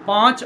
5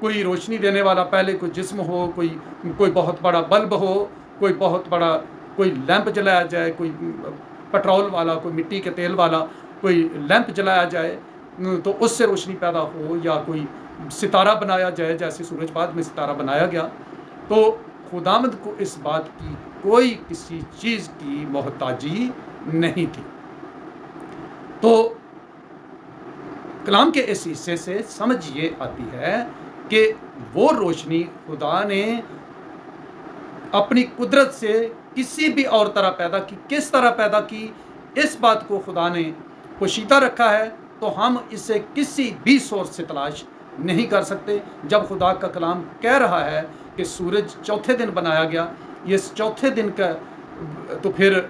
کوئی روشنی دینے والا پہلے کوئی جسم ہو، کوئی بہت بڑا بلب ہو، کوئی بہت بڑا کوئی لیمپ جلایا جائے، کوئی پٹرول والا، کوئی مٹی کے تیل والا کوئی لیمپ جلایا جائے تو اس سے روشنی پیدا ہو، یا کوئی ستارہ بنایا جائے جیسے سورج بعد میں ستارہ بنایا گیا، تو خداوند کو اس بات کی کوئی کسی چیز کی محتاجی نہیں تھی۔ تو کلام کے اس حصے سے سمجھ یہ آتی ہے کہ وہ روشنی خدا نے اپنی قدرت سے کسی بھی اور طرح پیدا کی۔ کس طرح پیدا کی، اس بات کو خدا نے پوشیدہ رکھا ہے، تو ہم اسے کسی بھی سورس سے تلاش نہیں کر سکتے۔ جب خدا کا کلام کہہ رہا ہے کہ سورج چوتھے دن بنایا گیا، اس چوتھے دن کا تو پھر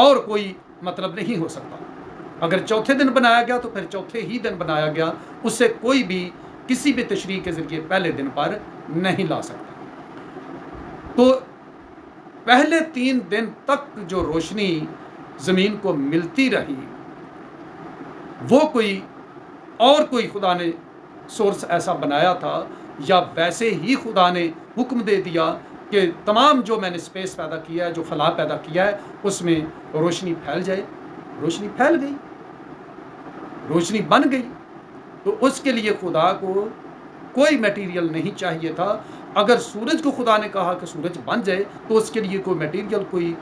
اور کوئی مطلب نہیں ہو سکتا۔ اگر چوتھے دن بنایا گیا تو پھر چوتھے ہی دن بنایا گیا، اس سے کوئی بھی کسی بھی تشریح کے ذریعے پہلے دن پر نہیں لا سکتا۔ تو پہلے 3 دن تک جو روشنی زمین کو ملتی رہی، وہ کوئی خدا نے سورس ایسا بنایا تھا، یا ویسے ہی خدا نے حکم دے دیا کہ تمام جو میں نے اسپیس پیدا کیا ہے، جو خلا پیدا کیا ہے، اس میں روشنی پھیل جائے؟ روشنی پھیل گئی، روشنی بن گئی۔ تو اس کے لیے خدا کو کوئی میٹیریل نہیں چاہیے تھا۔ اگر سورج کو خدا نے کہا کہ سورج بن جائے تو اس کے لیے کوئی میٹیریل کوئی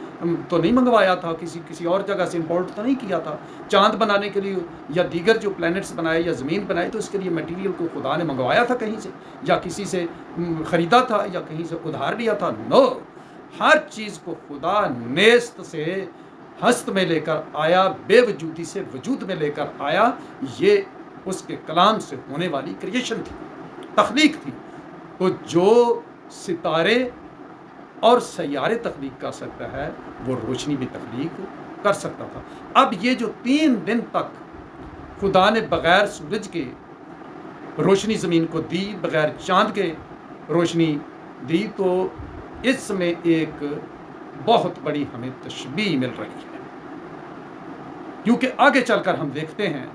تو نہیں منگوایا تھا، کسی اور جگہ سے امپورٹ تو نہیں کیا تھا۔ چاند بنانے کے لیے یا دیگر جو پلینٹس بنائے یا زمین بنائے، تو اس کے لیے میٹیریل کو خدا نے منگوایا تھا کہیں سے، یا کسی سے خریدا تھا، یا کہیں سے ادھار لیا تھا؟ نو، ہر چیز کو خدا نیست سے ہست میں لے کر آیا، بے وجودی سے وجود میں لے کر آیا۔ یہ اس کے کلام سے ہونے والی کریشن تھی، تخلیق تھی۔ تو جو ستارے اور سیارے تخلیق کر سکتا ہے، وہ روشنی بھی تخلیق کر سکتا تھا۔ اب یہ جو 3 دن تک خدا نے بغیر سورج کے روشنی زمین کو دی، بغیر چاند کے روشنی دی، تو اس میں ایک بہت بڑی ہمیں تشبیہ مل رہی ہے، کیونکہ آگے چل کر ہم دیکھتے ہیں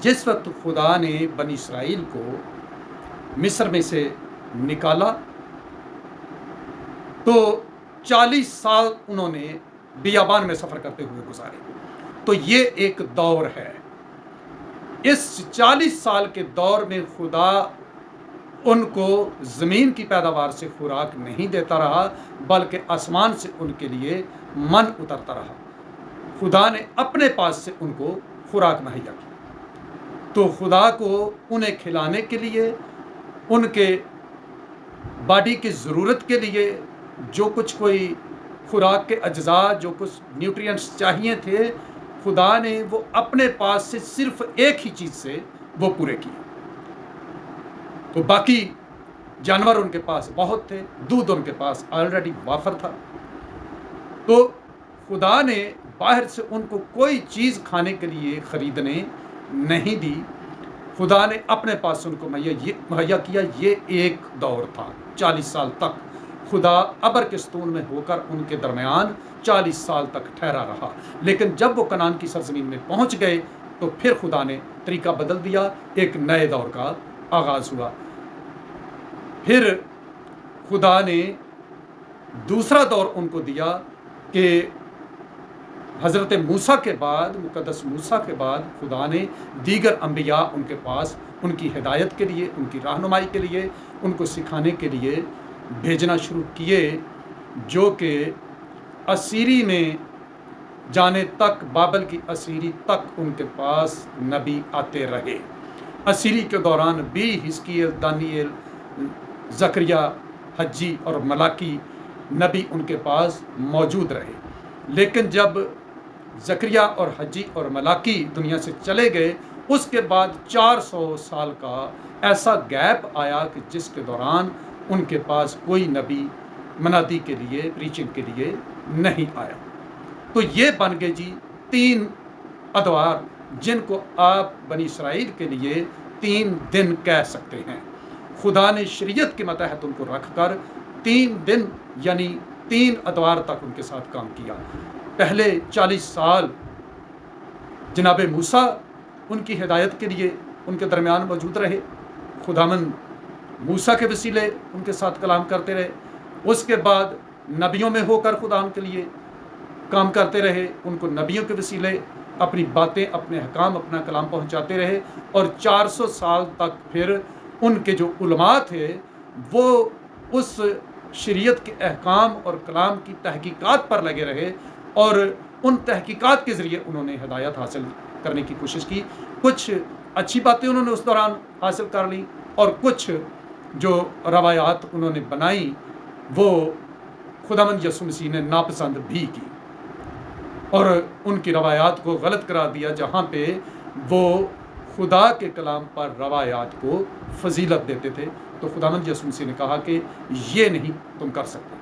جس وقت خدا نے بنی اسرائیل کو مصر میں سے نکالا، تو 40 سال انہوں نے بیابان میں سفر کرتے ہوئے گزارے۔ تو یہ ایک دور ہے۔ اس 40 سال کے دور میں خدا ان کو زمین کی پیداوار سے خوراک نہیں دیتا رہا، بلکہ آسمان سے ان کے لیے من اترتا رہا۔ خدا نے اپنے پاس سے ان کو خوراک مہیا کی۔ تو خدا کو انہیں کھلانے کے لیے، ان کے باڈی کی ضرورت کے لیے جو کچھ کوئی خوراک کے اجزاء، جو کچھ نیوٹرینٹس چاہیے تھے، خدا نے وہ اپنے پاس سے صرف ایک ہی چیز سے وہ پورے کیے۔ تو باقی جانور ان کے پاس بہت تھے، دودھ ان کے پاس آلریڈی وافر تھا۔ تو خدا نے باہر سے ان کو کوئی چیز کھانے کے لیے خریدنے نہیں دی، خدا نے اپنے پاس ان کو مہیا کیا۔ یہ ایک دور تھا، 40 سال تک خدا ابر کے ستون میں ہو کر ان کے درمیان 40 سال تک ٹھہرا رہا۔ لیکن جب وہ کنعان کی سرزمین میں پہنچ گئے تو پھر خدا نے طریقہ بدل دیا، ایک نئے دور کا آغاز ہوا۔ پھر خدا نے دوسرا دور ان کو دیا کہ حضرت موسیٰ کے بعد، مقدس موسیٰ کے بعد، خدا نے دیگر انبیاء ان کے پاس ان کی ہدایت کے لیے، ان کی رہنمائی کے لیے، ان کو سکھانے کے لیے بھیجنا شروع کیے، جو کہ اسیری میں جانے تک، بابل کی اسیری تک ان کے پاس نبی آتے رہے۔ اسیری کے دوران بھی حزقیل، دانیل، زکریا، حجی اور ملاکی نبی ان کے پاس موجود رہے۔ لیکن جب زکریا اور حجی اور ملاکی دنیا سے چلے گئے، اس کے بعد 400 سال کا ایسا گیپ آیا کہ جس کے دوران ان کے پاس کوئی نبی منادی کے لیے، پریچنگ کے لیے نہیں آیا۔ تو یہ بن گئے جی 3 ادوار، جن کو آپ بنی اسرائیل کے لیے 3 دن کہہ سکتے ہیں۔ خدا نے شریعت کے متحد ان کو رکھ کر 3 دن یعنی 3 ادوار تک ان کے ساتھ کام کیا۔ پہلے 40 سال جناب موسیٰ ان کی ہدایت کے لیے ان کے درمیان موجود رہے۔ خداوند موسیٰ کے وسیلے ان کے ساتھ کلام کرتے رہے، اس کے بعد نبیوں میں ہو کر خدا ان کے لیے کام کرتے رہے، ان کو نبیوں کے وسیلے اپنی باتیں، اپنے احکام، اپنا کلام پہنچاتے رہے، اور 400 سال تک پھر ان کے جو علماء تھے وہ اس شریعت کے احکام اور کلام کی تحقیقات پر لگے رہے، اور ان تحقیقات کے ذریعے انہوں نے ہدایت حاصل کرنے کی کوشش کی۔ کچھ اچھی باتیں انہوں نے اس دوران حاصل کر لیں، اور کچھ جو روایات انہوں نے بنائیں وہ خداوند یسوع مسیح نے ناپسند بھی کی، اور ان کی روایات کو غلط قرار دیا، جہاں پہ وہ خدا کے کلام پر روایات کو فضیلت دیتے تھے۔ تو خداوند یسوع مسیح نے کہا کہ یہ نہیں تم کر سکتے،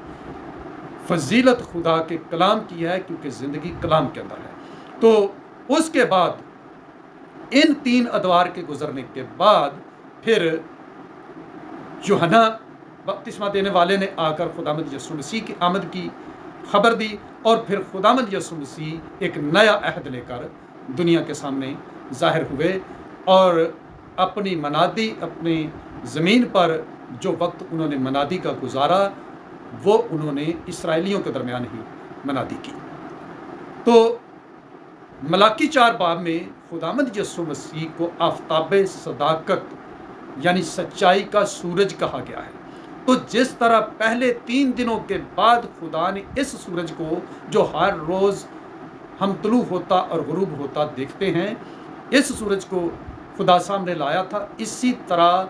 فضیلت خدا کے کلام کی ہے، کیونکہ زندگی کلام کے اندر ہے۔ تو اس کے بعد ان 3 ادوار کے گزرنے کے بعد پھر یوحنا بپتسمہ دینے والے نے آ کر خداوند یسوع مسیح کی آمد کی خبر دی، اور پھر خداوند یسوع مسیح ایک نیا عہد لے کر دنیا کے سامنے ظاہر ہوئے، اور اپنی منادی، اپنی زمین پر جو وقت انہوں نے منادی کا گزارا وہ انہوں نے اسرائیلیوں کے درمیان ہی منادی کی۔ تو ملاکی 4 باب میں خداوند یسوع مسیح کو آفتاب صداقت یعنی سچائی کا سورج کہا گیا ہے۔ تو جس طرح پہلے 3 دنوں کے بعد خدا نے اس سورج کو جو ہر روز ہم طلوع ہوتا اور غروب ہوتا دیکھتے ہیں، اس سورج کو خدا سامنے لایا تھا، اسی طرح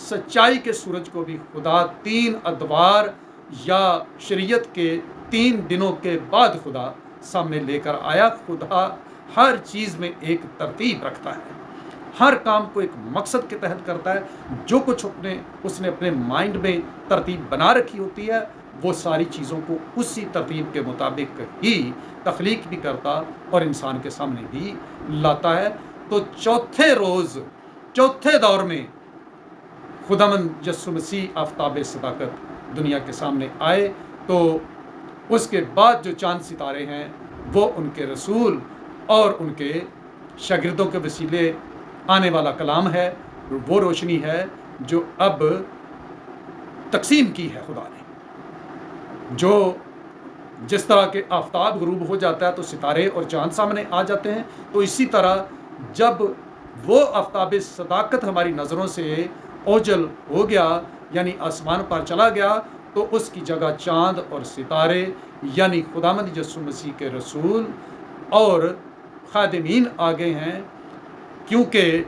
سچائی کے سورج کو بھی خدا 3 ادوار یا شریعت کے 3 دنوں کے بعد خدا سامنے لے کر آیا۔ خدا ہر چیز میں ایک ترتیب رکھتا ہے، ہر کام کو ایک مقصد کے تحت کرتا ہے۔ جو کچھ اس نے اپنے مائنڈ میں ترتیب بنا رکھی ہوتی ہے، وہ ساری چیزوں کو اسی ترتیب کے مطابق ہی تخلیق بھی کرتا اور انسان کے سامنے بھی لاتا ہے۔ تو چوتھے روز، چوتھے دور میں خداوند یسوع مسیح آفتاب صداقت دنیا کے سامنے آئے۔ تو اس کے بعد جو چاند ستارے ہیں وہ ان کے رسول اور ان کے شاگردوں کے وسیلے آنے والا کلام ہے، وہ روشنی ہے جو اب تقسیم کی ہے خدا نے۔ جو جس طرح کے آفتاب غروب ہو جاتا ہے تو ستارے اور چاند سامنے آ جاتے ہیں، تو اسی طرح جب وہ آفتاب صداقت ہماری نظروں سے اوجھل ہو گیا، یعنی آسمان پر چلا گیا، تو اس کی جگہ چاند اور ستارے یعنی خداوند یسوع مسیح کے رسول اور خادمین آ گئے ہیں، کیونکہ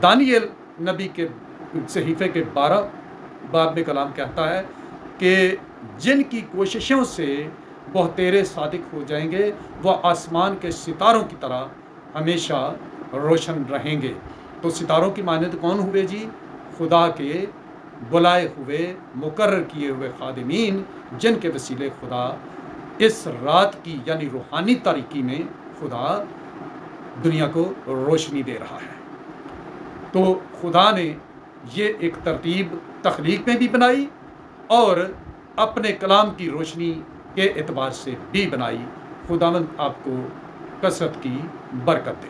دانیل نبی کے صحیفے کے 12 باب میں کلام کہتا ہے کہ جن کی کوششوں سے بہتیرے صادق ہو جائیں گے وہ آسمان کے ستاروں کی طرح ہمیشہ روشن رہیں گے۔ تو ستاروں کی مانند کون ہوئے جی؟ خدا کے بلائے ہوئے، مقرر کیے ہوئے خادمین، جن کے وسیلے خدا اس رات کی یعنی روحانی تاریکی میں خدا دنیا کو روشنی دے رہا ہے۔ تو خدا نے یہ ایک ترتیب تخلیق میں بھی بنائی اور اپنے کلام کی روشنی کے اعتبار سے بھی بنائی۔ خداوند آپ کو کثرت کی برکت دے۔